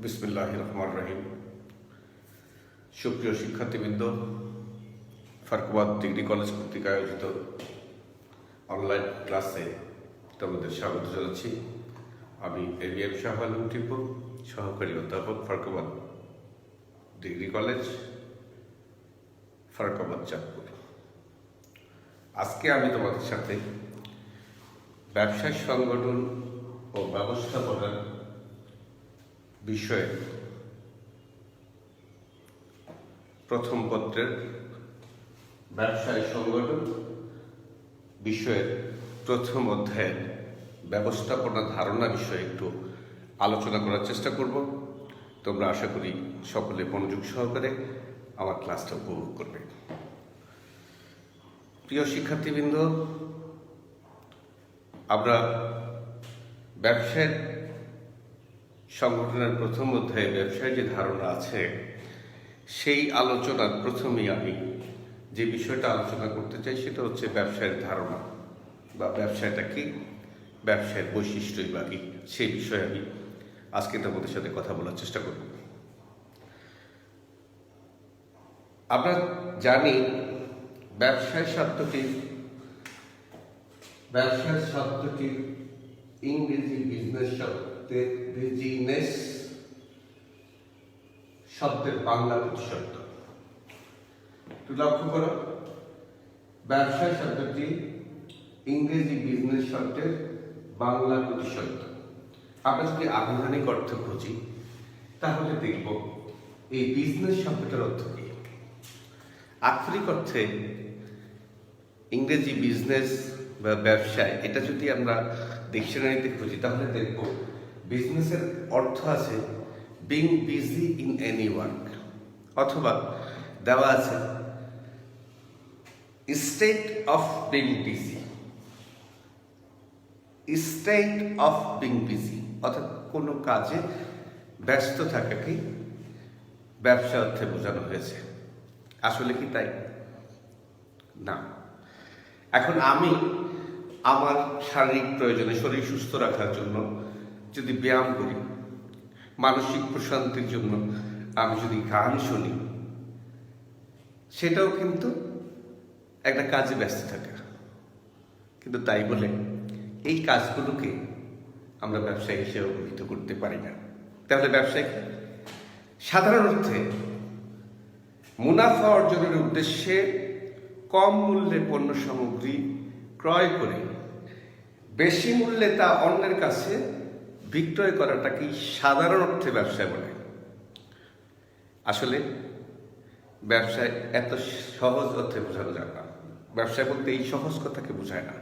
বিসমিল্লাহির রহমানির রহিম। সুপ্রিয় শিক্ষার্থীবৃন্দ, ফারুকাবাদ ডিগ্রি কলেজ কর্তৃক আয়োজিত অনলাইন ক্লাসে তোমাদের স্বাগত জানাচ্ছি। আমি এবিএম শাহ আলম টিপু, সহকারী অধ্যাপক, ফারুকাবাদ ডিগ্রি কলেজ, ফারুকাবাদ চাঁদপুর। আজকে আমি তোমাদের সাথে ব্যবসায় সংগঠন ও ব্যবস্থাপনার বিষয়ে প্রথম পত্রের ব্যবসায় সংগঠন বিষয়ের প্রথম অধ্যায়ের ব্যবস্থাপনা ধারণা বিষয়ে একটু আলোচনা করার চেষ্টা করব। তোমরা আশা করি সকলে মনোযোগ সহকারে আমার ক্লাসটা উপভোগ করবে। প্রিয় শিক্ষার্থীবৃন্দ, আমরা ব্যবসায়ের সংগঠনের প্রথম অধ্যায়ে ব্যবসায় যে ধারণা আছে সেই আলোচনার প্রথমেই আমি যে বিষয়টা আলোচনা করতে চাই সেটা হচ্ছে ব্যবসায়ের ধারণা বা ব্যবসায়টা কি, ব্যবসায়ের বৈশিষ্ট্যই বা কি, সেই বিষয়ে আমি আজকে তোমাদের সাথে কথা বলার চেষ্টা করব। আমরা জানি ব্যবসায় শব্দটি ইংরেজি বিজনেস বিজনেস শব্দের বাংলা প্রতিশব্দ। একটু লক্ষ্য করো, ব্যবসায় শব্দটি ইংরেজি বিজনেস শব্দের বাংলা প্রতিশব্দ। আমরা যদি আনুষ্ঠানিক অর্থ খুঁজি তাহলে দেখব এই বিজনেস শব্দটার অর্থ কি। আক্ষরিক অর্থে ইংরেজি বিজনেস বা ব্যবসায়, এটা যদি আমরা ডিকশনারিতে খুঁজি তাহলে দেখব বিজনেসের অর্থ আছে being busy in any work, অথবা দেওয়া আছে state of being busy, state of being busy, অর্থাৎ কোনো কাজে ব্যস্ত থাকাকেই ব্যবসা অর্থে বোঝানো হয়েছে। আসলে কি তাই? না। এখন আমি আমার শারীরিক প্রয়োজনে, শরীর সুস্থ রাখার জন্য যদি ব্যায়াম করি, মানসিক প্রশান্তির জন্য আমি যদি গান শুনি, সেটাও কিন্তু একটা কাজে ব্যস্ত থাকা। কিন্তু তাই বলে এই কাজগুলোকে আমরা ব্যবসায়ী হিসেবে অভিহিত করতে পারি না। তাহলে ব্যবসায়ী সাধারণ অর্থে মুনাফা অর্জনের উদ্দেশ্যে কম মূল্যে পণ্য সামগ্রী ক্রয় করে বেশি মূল্যে তা অন্যের কাছে বিক্রয় করাটাকেই সাধারণ অর্থে ব্যবসায় বলে। আসলে ব্যবসায় এত সহজ অর্থে বোঝানো যায় না। ব্যবসায় বলতে এই সহজ কথাকে বোঝায় না।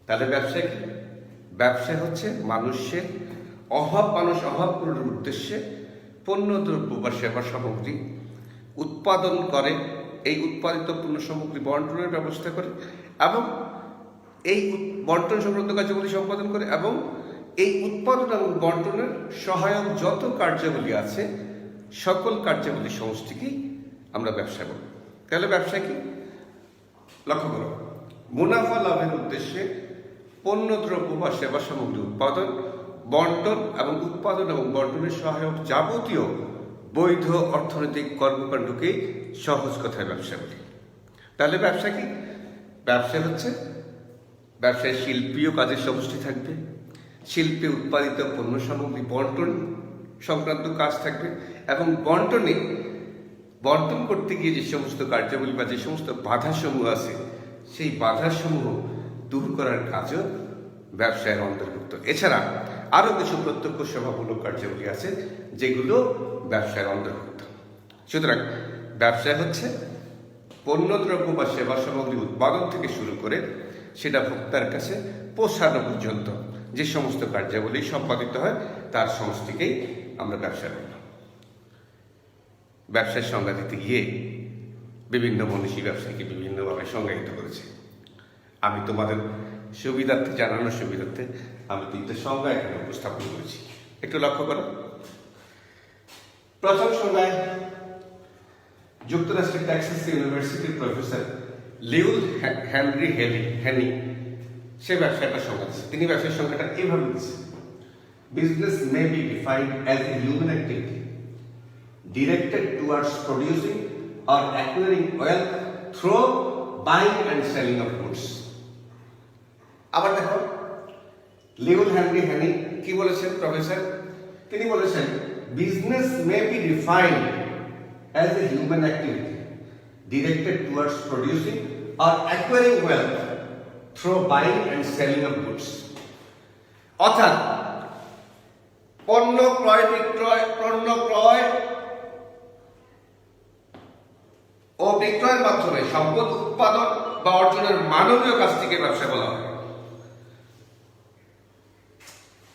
তাহলে ব্যবসায় কি? ব্যবসায় হচ্ছে মানুষ অভাব পূরণের উদ্দেশ্যে পণ্য দ্রব্য বা সেবা সামগ্রী উৎপাদন করে, এই উৎপাদিত পণ্য সামগ্রী বন্টনের ব্যবস্থা করে এবং এই বন্টন সংক্রান্ত কার্যাবলী সম্পাদন করে, এবং এই উৎপাদন এবং বন্টনের সহায়ক যত কার্যাবলী আছে সকল কার্যাবলী সমষ্টিকেই আমরা ব্যবসা বলি। তাহলে ব্যবসা কি? লক্ষ্য করো, মুনাফা লাভের উদ্দেশ্যে পণ্য দ্রব্য বা সেবা সামগ্রী উৎপাদন, বন্টন এবং উৎপাদন এবং বন্টনের সহায়ক যাবতীয় বৈধ অর্থনৈতিক কর্মকাণ্ডকে সহজ কথায় ব্যবসা বলি। তাহলে ব্যবসা কি? ব্যবসা হচ্ছে ব্যবসায় শিল্পীয় কাজের সমষ্টি থাকবে, শিল্পে উৎপাদিত পণ্য সামগ্রী বন্টন সংক্রান্ত কাজ থাকবে, এবং বন্টন করতে গিয়ে যে সমস্ত কার্যাবলী বা যে সমস্ত বাধাসমূহ আছে সেই বাধাসমূহ দূর করার কাজও ব্যবসায়ের অন্তর্ভুক্ত। এছাড়া আরও কিছু প্রত্যক্ষ সেবামূলক কার্যাবলী আছে যেগুলো ব্যবসায়ের অন্তর্ভুক্ত। সুতরাং ব্যবসায় হচ্ছে পণ্যদ্রব্য বা সেবা সামগ্রী উৎপাদন থেকে শুরু করে সেটা ভোক্তার কাছে পৌঁছানো পর্যন্ত যে সমস্ত কার্যাবলী সম্পাদিত হয় তার সমষ্টিকেই আমরা ব্যবসা বলি। ব্যবসায় সংজ্ঞা দিতে গিয়ে বিভিন্ন মনীষী ব্যবসায়ীকে বিভিন্নভাবে সংজ্ঞায়িত করেছে। আমি তোমাদের জানানোর সুবিধার্থে আমি তিনটে সংজ্ঞা এখানে উপস্থাপন করেছি। একটু লক্ষ্য করো। প্রথম সংজ্ঞায় যুক্তরাষ্ট্রের টেক্সাস ইউনিভার্সিটির প্রফেসর লিউল হেনরি সে ব্যবসায়টা সংজ্ঞা দিচ্ছে। তিনি ব্যবসায়ের সংখ্যাটা এভাবে দিচ্ছে: business may be defined as a human activity directed towards producing or acquiring wealth through buying and selling of goods. আবার দেখো লিওল হেনরি হেনি কি বলেছেন প্রফেসর? তিনি বলেছেন business may be defined as a human activity directed towards producing or acquiring wealth through buying and selling of goods. অর্থাৎ পণ্য ক্রয় ও বিক্রয়ের মাধ্যমে সম্পদ উৎপাদন বা অর্জনের মানবীয় কাজটিকে ব্যবসা বলা হয়।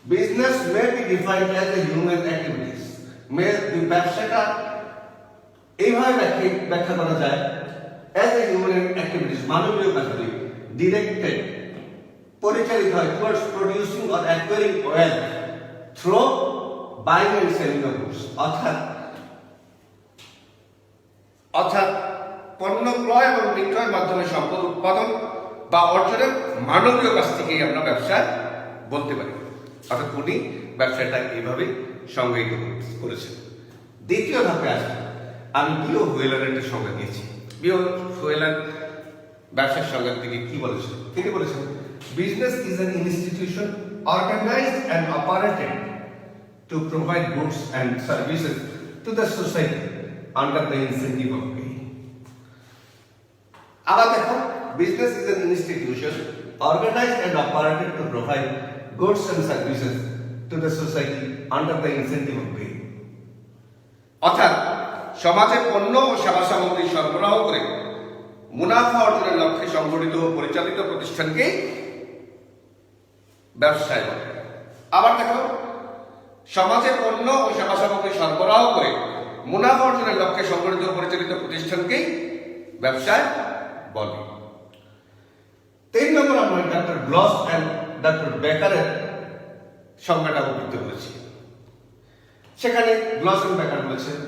Business may be defined as a human activities, ব্যবসাটা এইভাবে ব্যাখ্যা করা যায় অ্যাজ এ হিউম্যান অ্যাক্টিভিটিস, মানবীয় কাজগুলি ডিরেক্টেড পরিচালিত হয় towards producing or acquiring wealth through buying and selling of goods. অর্থাৎ পণ্য ক্রয় এবং বিক্রয়ের মাধ্যমে সম্পদ উৎপাদন বা অর্জনের মানবীয় কাজটিকেই আমরা ব্যবসা বলতে পারি। অর্থাৎ উনি ব্যবসাটা এইভাবে সংজ্ঞায়িত করেছেন। দ্বিতীয় ধাপে আসে, আমি বিও হুয়েলারের একটা সংজ্ঞা দিয়েছি। বিও হুয়েলার ব্যবসার সংজ্ঞা থেকে কি বলেছেন? তিনি বলেছেন business is an institution organised and operated to provide goods and services to the society under the incentive of pay. আবার দেখো business is an institution organised and operated to provide goods and services to the society under the incentive of pay. অর্থাৎ সমাজে পণ্য ও সেবা সামগ্রী সরবরাহ করে মুনাফা অর্জনের লক্ষ্যে সংগঠিত ও পরিচালিত প্রতিষ্ঠানকে ব্যবসায় বলে। আবার দেখো সমাজে পণ্য ও সেবা সামগ্রী সরবরাহ করে মুনাফা অর্জনের লক্ষ্যে সংগঠিত ও পরিচালিত প্রতিষ্ঠানকেই ব্যবসায় বলে। 3 নম্বর আমরা ডক্টর গ্লস এন্ড ডক্টর বেকারের সংজ্ঞাটা উদ্ধৃত করেছি। সেখানে গ্লস এন্ড বেকার বলেছেন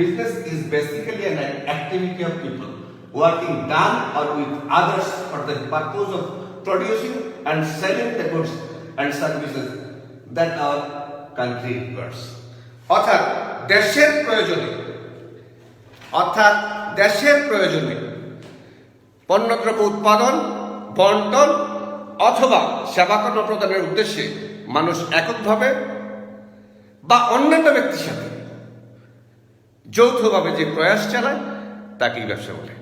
business is basically an activity of people working done or with others for the purpose of producing and selling the goods and services that our country requires. অর্থাৎ দেশের প্রয়োজনে পণ্যদ্রব্য উৎপাদন, বন্টন অথবা সেবাকর্ম প্রদানের উদ্দেশ্যে মানুষ এককভাবে বা অন্যান্য ব্যক্তির সাথে যৌথভাবে যে প্রয়াস চালায় তাকেই ব্যবসা বলে।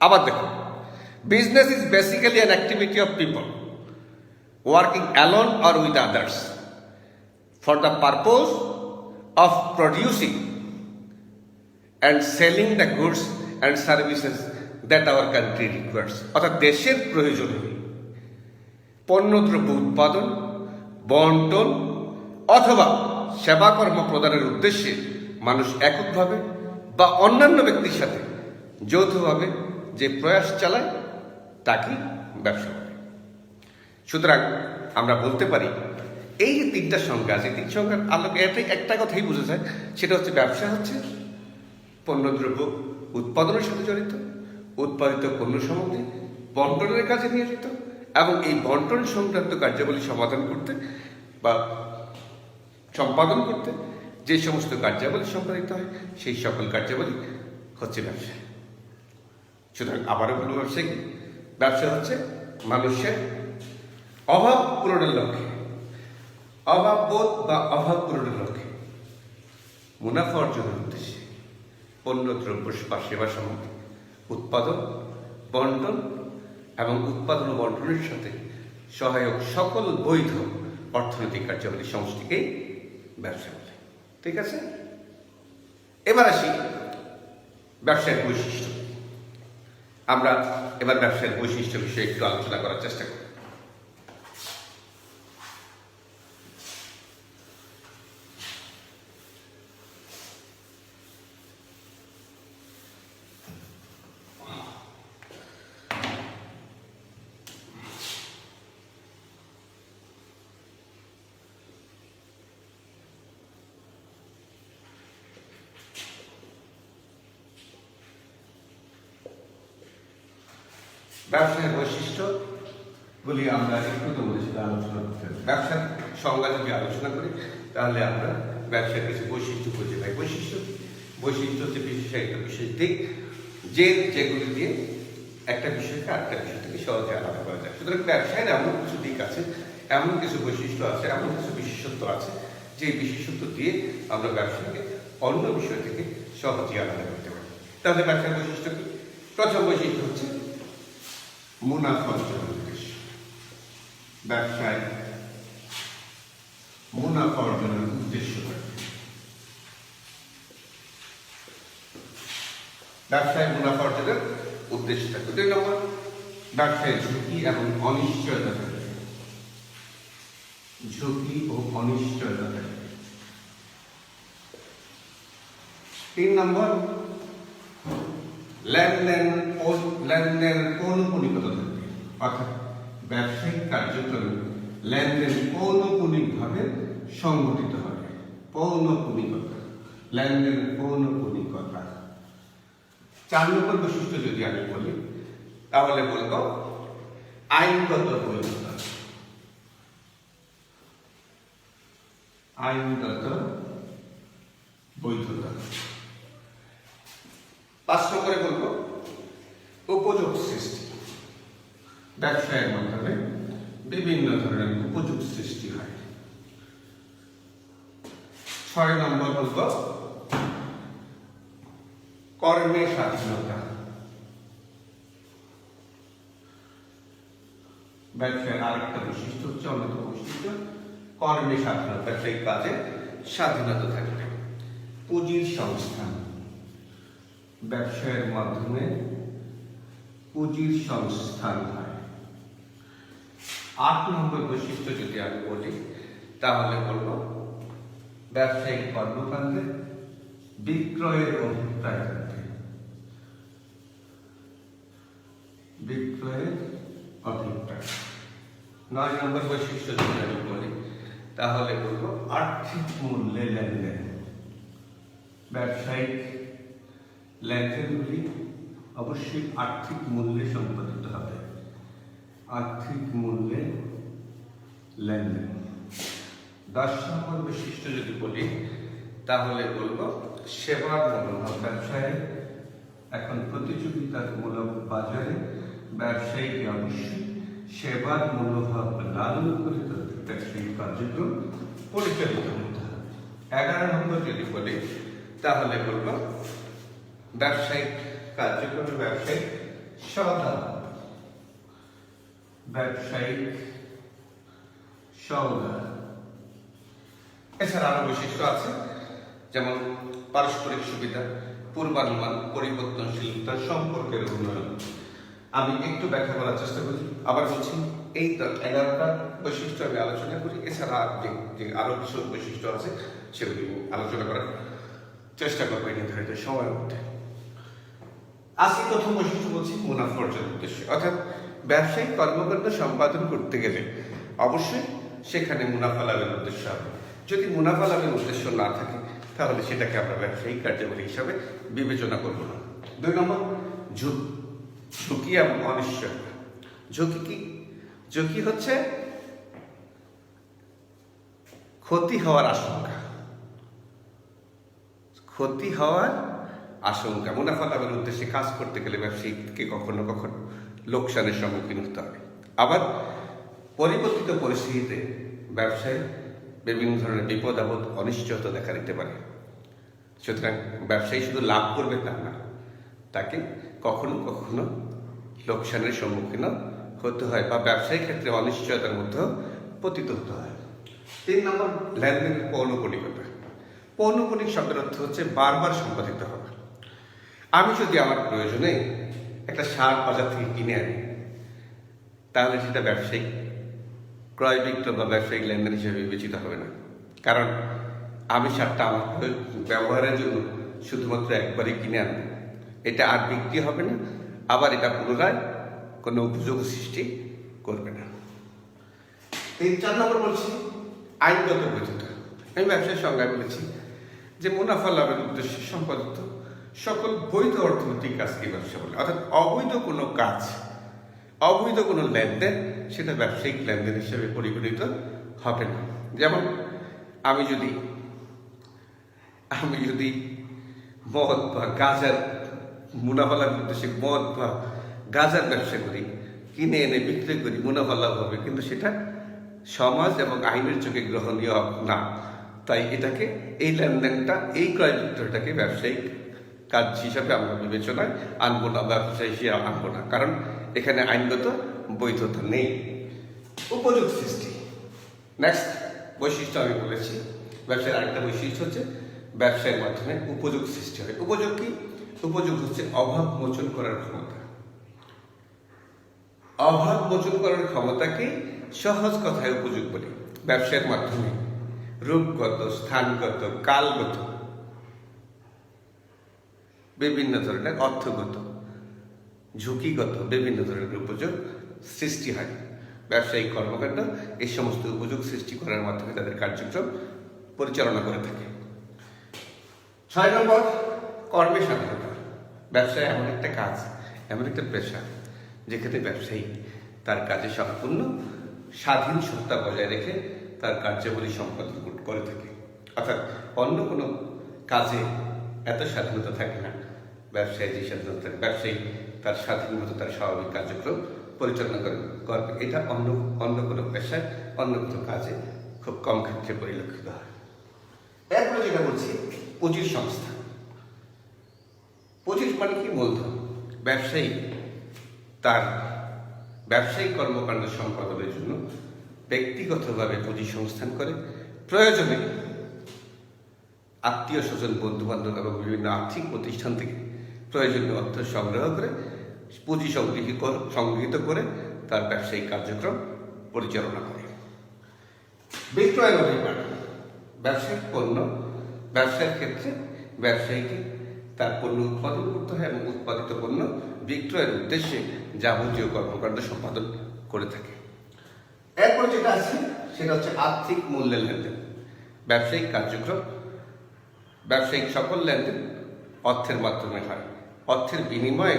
আবার দেখো business is basically an activity of people working alone or with others for the purpose of producing and selling the goods and services that our country requires. অর্থাৎ দেশের প্রয়োজনে পণ্যদ্রব্য উৎপাদন, বন্টন অথবা সেবাকর্ম প্রদানের উদ্দেশ্যে মানুষ এককভাবে বা অন্যান্য ব্যক্তির সাথে যৌথভাবে যে প্রয়াস চালায় তাকে ব্যবসা বলে। সুতরাং আমরা বলতে পারি এই যে 3টা সংজ্ঞা আছে, 3 সংজ্ঞার আলোকে একটা কথাই বোঝা যায়, সেটা হচ্ছে ব্যবসা হচ্ছে পণ্যদ্রব্য উৎপাদনের সাথে জড়িত, উৎপাদিত পণ্য সামগ্রী বন্টনের কাজে নিয়োজিত এবং এই বন্টন সংক্রান্ত কার্যাবলী সমাধান করতে বা সম্পাদন করতে যে সমস্ত কার্যাবলী সম্পাদিত হয় সেই সকল কার্যাবলী হচ্ছে ব্যবসা। সুতরাং আবারও বলবো ব্যবসা হচ্ছে মানুষের অভাব পূরণের লক্ষ্যে, অভাববোধ বা অভাব পূরণের লক্ষ্যে মুনাফা অর্জনের উদ্দেশ্যে পণ্য দ্রব্য বা সেবা সামগ্রী উৎপাদন, বন্টন এবং উৎপাদন ও বন্টনের সাথে সহায়ক সকল বৈধ অর্থনৈতিক কার্যাবলী সমষ্টিকেই ব্যবসা বলে। ঠিক আছে, এবার আসি ব্যবসায়ের বৈশিষ্ট্য। আমরা এবার ব্যবসায়ের বৈশিষ্ট্য বিষয়ে একটু আলোচনা করার চেষ্টা করি। ব্যবসায়ের বৈশিষ্ট্য গুলি আমরা একটু তোমাদের সাথে আলোচনা করতে হবে। ব্যবসার সংজ্ঞা যদি আলোচনা করি তাহলে আমরা ব্যবসার কিছু বৈশিষ্ট্য খুঁজে পাই। বৈশিষ্ট্য হচ্ছে বিশেষায়িত বিশেষ দিক, যেগুলি দিয়ে একটা বিষয়কে আরেকটা বিষয় থেকে সহজে আলাদা করা যায়। সুতরাং ব্যবসায়ের এমন কিছু দিক আছে, এমন কিছু বৈশিষ্ট্য আছে, এমন কিছু বিশেষত্ব আছে, যে বিশেষত্ব দিয়ে আমরা ব্যবসাকে অন্য বিষয় থেকে সহজে আলাদা করতে পারি। তাহলে ব্যবসার বৈশিষ্ট্য কি? প্রথম বৈশিষ্ট্য হচ্ছে মুনাফা অর্জনের উদ্দেশ্য। ব্যবসায় মুনাফা অর্জনের উদ্দেশ্য থাকে। ব্যবসায় মুনাফা অর্জনের উদ্দেশ্য থাকে। 2 নম্বর, ব্যবসায় ঝুঁকি এবং অনিশ্চয়তা থাকে। ঝুঁকি ও অনিশ্চয়তা থাকে। 3 নম্বর, লেনদেন পৌনঃপুনিকতা থাকে। অর্থাৎ ব্যবসায়িক কার্যক্রমে লেনদেন পৌনঃপুনিকভাবে সংঘটিত হবে। পৌনঃপুনিকতা, লেনদেন পৌনঃপুনিকতা। 4 নম্বর বৈশিষ্ট্য যদি আমি বলি তাহলে বলবো আইনগত বৈধতা। আইনগত বৈধতা। 5 নম্বরে বলবো উপযোগ সৃষ্টি। ব্যবসায়ের মাধ্যমে বিভিন্ন ধরনের উপযোগ সৃষ্টি হয়। 6 নম্বর বলবো কর্মের স্বাধীনতা। ব্যবসায়ের আরেকটা বৈশিষ্ট্য হচ্ছে, অন্যতম বৈশিষ্ট্য কর্মের স্বাধীনতা। ব্যবসায়িক কাজে স্বাধীনতা থাকবে। পুঁজির সংস্থান। ব্যবসায়ের মাধ্যমে পুঁজির সংস্থান হয়। 8 নম্বর বৈশিষ্ট্য যদি আমি বলি তাহলে বলবো ব্যবসায়িক কর্মকাণ্ডে বিক্রয়ের অভিপ্রায় থাকে। বিক্রয়ের অভিপ্রায়। 9 নম্বর বৈশিষ্ট্য যদি আমি বলি তাহলে বলবো আর্থিক মূল্যে লেনদেন। ব্যবসায়িক লেনদেনগুলি অবশ্যই আর্থিক মূল্যে সম্পাদিত হবে। আর্থিক মূল্যে লেনদেন। 10 নম্বর বৈশিষ্ট্য যদি বলি তাহলে বলবো সেবার মনোভাব। ব্যবসায় এখন প্রতিযোগিতামূলক বাজারে ব্যবসায়ীকে অবশ্যই সেবার মনোভাব লালন করে ব্যবসায়িক কার্যক্রম পরিচালিত হতে হবে। 11 নম্বর যদি বলি তাহলে বলবো ব্যবসায়িক কার্যক্রমে ব্যবসায়িক সওদা। ব্যবসায়িক সওদা। এছাড়া আরো বৈশিষ্ট্য আছে, যেমন পারস্পরিক সুবিধা, পূর্বানুমান, পরিবর্তনশীলতা, সম্পর্কের উন্নয়ন। আমি একটু ব্যাখ্যা করার চেষ্টা করি। আবার বলছি, এই 11টা বৈশিষ্ট্য আমি আলোচনা করি। এছাড়া যে আরো কিছু বৈশিষ্ট্য আছে সেগুলি আলোচনা করার চেষ্টা করবো এই নির্ধারিত সময়ের মধ্যে। আজকে প্রথম বৈশিষ্ট্য বলছি মুনাফা অর্জনের উদ্দেশ্য। অর্থাৎ ব্যবসায়িক কর্মকাণ্ড সম্পাদন করতে গেলে অবশ্যই সেখানে মুনাফা লাভের উদ্দেশ্য হবে। যদি মুনাফা লাভের উদ্দেশ্য না থাকে তাহলে সেটাকে আমরা ব্যবসায়িক কার্যাবলী হিসাবে বিবেচনা করব না। 2 নম্বর, ঝুঁকি এবং অনিশ্চয়তা। ঝুঁকি কি? ঝুঁকি হচ্ছে ক্ষতি হওয়ার আশঙ্কা। ক্ষতি হওয়ার আশঙ্কা। মুনাফা লাভের উদ্দেশ্যে কাজ করতে গেলে ব্যবসায়ীকে কখনো কখনো লোকসানের সম্মুখীন হতে হবে। আবার পরিবর্তিত পরিস্থিতিতে ব্যবসায় বিভিন্ন ধরনের বিপদ আপদ, অনিশ্চয়তা দেখা দিতে পারে। সুতরাং ব্যবসায়ী শুধু লাভ করবে তা না, তাকে কখনো কখনো লোকসানের সম্মুখীন হতে হয় বা ব্যবসায়িক ক্ষেত্রে অনিশ্চয়তার মধ্যেও পতিত হতে হয়। 3 নম্বর, লেনদেনের পৌনঃপুনিকতা। পৌনঃপুনিক শব্দের অর্থ হচ্ছে বারবার সম্পাদিত হবে। আমি যদি আমার প্রয়োজনে একটা সার বাজার থেকে কিনে আনি তাহলে সেটা ব্যবসায়িক ক্রয় বিক্রয় বা ব্যবসায়িক লেনদেন হিসেবে বিবেচিত হবে না। কারণ আমি সারটা আমার ব্যবহারের জন্য শুধুমাত্র একবারই কিনে আনবো, এটা আর বিক্রি হবে না, আবার এটা পুনরায় কোনো উপযোগ সৃষ্টি করবে না। 4 নম্বর বলছি আইনগত বৈধতা। আমি ব্যবসার সংজ্ঞায় বলেছি যে মুনাফা লাভের উদ্দেশ্যে সম্পাদিত সকল বৈধ অর্থনৈতিক কাজকে ব্যবসা বলে। অর্থাৎ অবৈধ কোনো কাজ, অবৈধ কোনো লেনদেন সেটা ব্যবসায়িক লেনদেন হিসেবে পরিগণিত হবে না। যেমন আমি যদি মদ বা গাঁজার মুনাফা লাভের উদ্দেশ্যে মদ বা গাঁজার ব্যবসা করি, কিনে এনে বিক্রি করি, মুনাফা লাভ হবে, কিন্তু সেটা সমাজ এবং আইনের চোখে গ্রহণীয় না। তাই এটাকে, এই লেনদেনটা, এই ক্রয় বিক্রয়টাকে ব্যবসায়িক কাজ হিসাবে আমরা বিবেচনায় আনবো না, ব্যবসা হিসেবে আনবো না, কারণ এখানে আইনগত বৈধতা নেই। উপযোগ সৃষ্টি, নেক্সট বৈশিষ্ট্য আমি বলেছি। ব্যবসার আরেকটা বৈশিষ্ট্য হচ্ছে ব্যবসায়ের মাধ্যমে উপযোগ সৃষ্টি হয়। উপযোগ কি? উপযোগ হচ্ছে অভাব মোচন করার ক্ষমতা। অভাব মোচন করার ক্ষমতাকে সহজ কথায় উপযোগ বলি। ব্যবসায়ের মাধ্যমে রূপগত, স্থানগত, কালগত, বিভিন্ন ধরনের অর্থগত, ঝুঁকিগত বিভিন্ন ধরনের উপযোগ সৃষ্টি হয়। ব্যবসায়িক কর্মকাণ্ড এই সমস্ত উপযোগ সৃষ্টি করার মাধ্যমে তাদের কার্যক্রম পরিচালনা করে থাকে। 6 নম্বর, কর্মে স্বাধীনতা। ব্যবসায় এমন একটা কাজ, এমন একটা পেশা, যেখানে ব্যবসায়ী তার কাজে সম্পূর্ণ স্বাধীন সত্তা বজায় রেখে তার কার্যাবলী সম্পাদন করে থাকে। অর্থাৎ অন্য কোনো কাজে এত স্বাধীনতা থাকে না, ব্যবসায়ী যে স্বাধীনতা, ব্যবসায়ী তার স্বাধীন মতো তার স্বাভাবিক কার্যক্রম পরিচালনা করবে। এটা অন্য কোনো পেশায়, অন্য কোনো কাজে খুব কম ক্ষেত্রে পরিলক্ষিত হয়। এরপরে যেটা বলছি, পুঁজির সংস্থা। পুঁজির মানে কি? মূলধন। ব্যবসায়ী তার ব্যবসায়িক কর্মকাণ্ড সম্পাদনের জন্য ব্যক্তিগতভাবে পুঁজি সংস্থান করে, প্রয়োজনে আত্মীয় স্বজন, বন্ধু বান্ধব এবং বিভিন্ন আর্থিক প্রতিষ্ঠান থেকে প্রয়োজনীয় অর্থ সংগ্রহ করে, পুঁজি সংগৃহীত করে তার ব্যবসায়িক কার্যক্রম পরিচালনা করে। বিক্রয় অধিকার। ব্যবসায়িক পণ্য, ব্যবসার ক্ষেত্রে ব্যবসায়ীকে তার পণ্য উৎপাদন করতে হয় এবং উৎপাদিত পণ্য বিক্রয়ের উদ্দেশ্যে যাবতীয় কর্মকাণ্ড সম্পাদন করে থাকে। এরপর যেটা আছে সেটা হচ্ছে আর্থিক মূল্যের লেনদেন। ব্যবসায়িক কার্যক্রম, ব্যবসায়িক সকল লেনদেন অর্থের মাধ্যমে হয়। অর্থের বিনিময়ে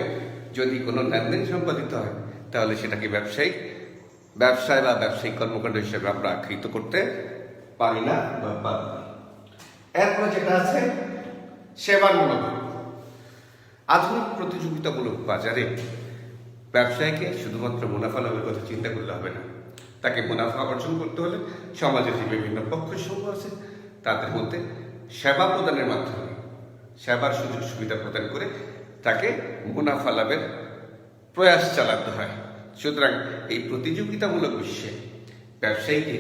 যদি কোনো লেনদেন সম্পাদিত হয়, তাহলে সেটাকে ব্যবসায় বা ব্যবসায়িক কর্মকাণ্ড হিসেবে আমরা আখ্যায়িত করতে পারি না বা পারি না। এরপরে যেটা আছে সেবার মনোভাব। আধুনিক প্রতিযোগিতামূলক বাজারে ব্যবসায়ীকে শুধুমাত্র মুনাফা লাভের কথা চিন্তা করলে হবে না। তাকে মুনাফা অর্জন করতে হলে সমাজের যে বিভিন্ন পক্ষ সমূহ আছে তাদের মধ্যে সেবা প্রদানের মাধ্যমে, সেবার সুযোগ সুবিধা প্রদান করে তাকে মুনাফা লাভের প্রয়াস চালাতে হয়। সুতরাং এই প্রতিযোগিতামূলক বিশ্বে ব্যবসায়ীকে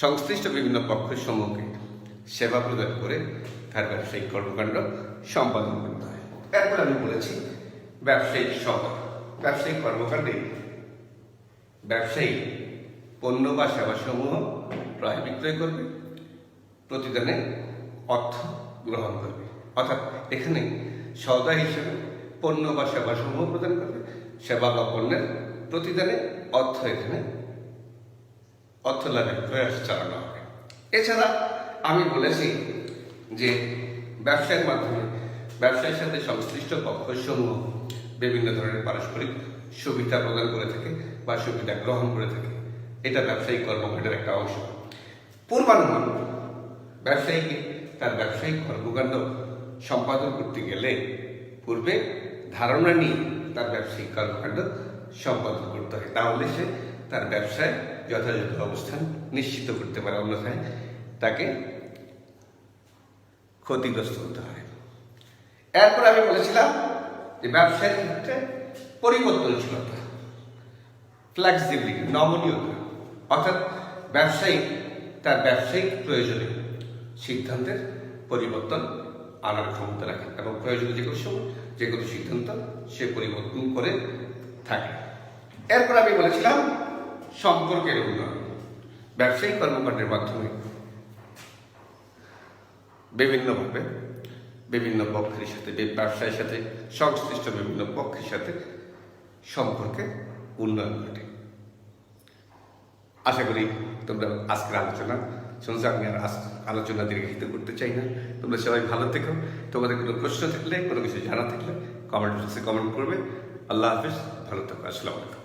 সংশ্লিষ্ট বিভিন্ন পক্ষের সমূহকে সেবা প্রদান করে তার ব্যবসায়িক কর্মকাণ্ড সম্পাদন করতে হয়। এরপর আমি বলেছি ব্যবসায়িক সদা। ব্যবসায়িক কর্মকাণ্ডে ব্যবসায়ী পণ্য বা সেবাসমূহ ক্রয় বিক্রয় করবে, প্রতিদানে অর্থ গ্রহণ করবে। অর্থাৎ এখানে সদা হিসেবে পণ্য বা সেবাসমূহ প্রদান করবে, সেবা বা পণ্যের প্রতিদানে এখানে অর্থ লাভের প্রয়াস চালানো হবে। এছাড়া আমি বলেছি যে ব্যবসায়ের মাধ্যমে ব্যবসায়ের সাথে সংশ্লিষ্ট পক্ষসমূহ বিভিন্ন ধরনের পারস্পরিক সুবিধা প্রদান করে থাকে বা সুবিধা গ্রহণ করে থাকে। এটা ব্যবসায়িক কর্মকাণ্ডের একটা অংশ। পূর্বানুমান। ব্যবসায়ীকে তার ব্যবসায়িক কর্মকাণ্ড সম্পাদন করতে গেলে পূর্বে ধারণা নিয়ে তার ব্যবসায়িক কর্মকাণ্ড সম্পাদন করতে হয়, তাহলে সে তার ব্যবসায় যথাযথ অবস্থান নিশ্চিত করতে পারে, অন্যথায় তাকে ক্ষতিগ্রস্ত হতে হয়। এরপর আমি বলেছিলাম যে ব্যবসায়ের ক্ষেত্রে পরিবর্তনশীলতা, ফ্লেক্সিবিলিটি, নমনীয়তা। অর্থাৎ ব্যবসায়ী তার ব্যবসায়িক প্রয়োজনে সিদ্ধান্তের পরিবর্তন আনার ক্ষমতা রাখে এবং প্রয়োজনে যে কোনো সিদ্ধান্ত সে পরিবর্তন করে থাকে। এরপর আমি বলেছিলাম সম্পর্কের উন্নয়ন। ব্যবসায়িক কর্মকাণ্ডের মাধ্যমে বিভিন্নভাবে বিভিন্ন পক্ষের সাথে, ব্যবসায়ের সাথে সংশ্লিষ্ট বিভিন্ন পক্ষের সাথে সম্পর্কে উন্নয়ন ঘটে। আশা করি তোমরা আজকের আলোচনা শুনছো। আমি আর আলোচনা দীর্ঘায়িত করতে চাই না। তোমরা সবাই ভালো থেকো। তোমাদের কোনো প্রশ্ন থাকলে, কোনো কিছু জানা থাকলে কমেন্ট বক্সে কমেন্ট করবে। আল্লাহ হাফিজ, ভালো থাকো, আসসালামু আলাইকুম।